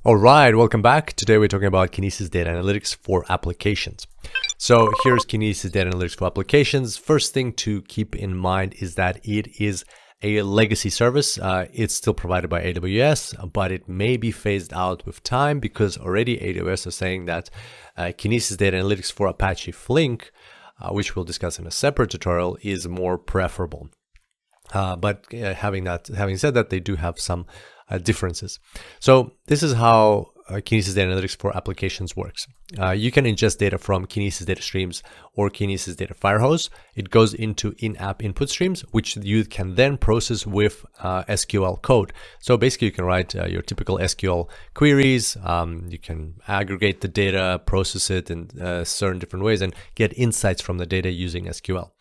All right, welcome back. Today we're talking about Kinesis Data Analytics for applications. So here's Kinesis Data Analytics for applications. First thing to keep in mind is that it is a legacy service. It's still provided by AWS, but it may be phased out with time because already AWS is saying that Kinesis Data Analytics for Apache Flink, which we'll discuss in a separate tutorial, is more preferable. But having said that, they do have some differences. So this is how Kinesis Data Analytics for applications works. You can ingest data from Kinesis Data Streams or Kinesis Data Firehose. It goes into in-app input streams, which you can then process with SQL code. So basically you can write your typical SQL queries. You can aggregate the data, process it in certain different ways, and get insights from the data using SQL.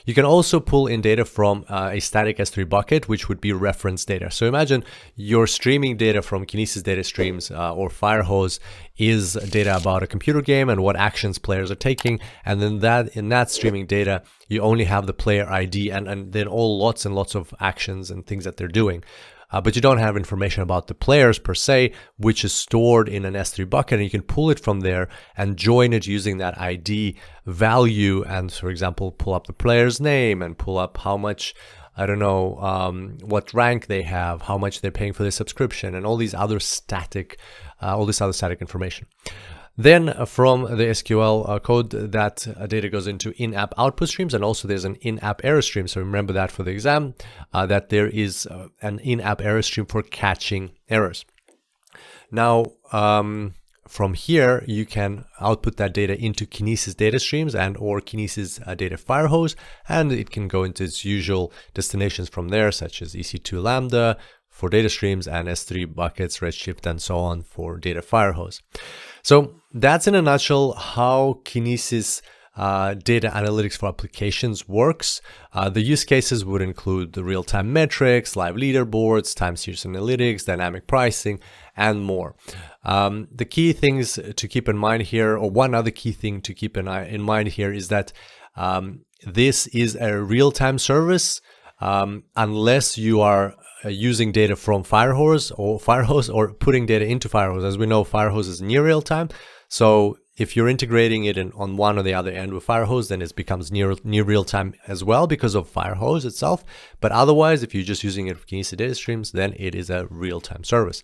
You can also pull in data from a static S3 bucket, which would be reference data. So imagine you're streaming data from Kinesis Data Streams or Firehose is data about a computer game and what actions players are taking, and then in that streaming data you only have the player ID and then lots and lots of actions and things that they're doing. But you don't have information about the players per se, which is stored in an S3 bucket, and you can pull it from there and join it using that ID value and, for example, pull up the player's name and pull up how much, I don't know, what rank they have, how much they're paying for their subscription, and all this other static information. Then from the SQL code, that data goes into in-app output streams, and also there's an in-app error stream. So remember that for the exam, that there is an in-app error stream for catching errors. Now, from here, you can output that data into Kinesis Data Streams and or Kinesis Data Firehose, and it can go into its usual destinations from there, such as EC2 Lambda for data streams and S3 buckets, Redshift, and so on for Data Firehose. So that's in a nutshell how Kinesis Data Analytics for applications works. The use cases would include the real-time metrics, live leaderboards, time series analytics, dynamic pricing, and more. The key things to keep in mind here, or one other key thing to keep in mind here, is that this is a real-time service unless you are using data from Firehose or putting data into Firehose. As we know, Firehose is near real-time. So if you're integrating it on one or the other end with Firehose, then it becomes near real-time as well because of Firehose itself. But otherwise, if you're just using it with Kinesis Data Streams, then it is a real-time service.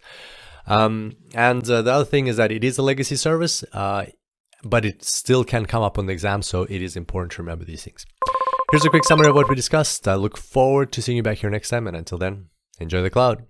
And the other thing is that it is a legacy service, but it still can come up on the exam, so it is important to remember these things. Here's a quick summary of what we discussed. I look forward to seeing you back here next time, and until then, enjoy the cloud.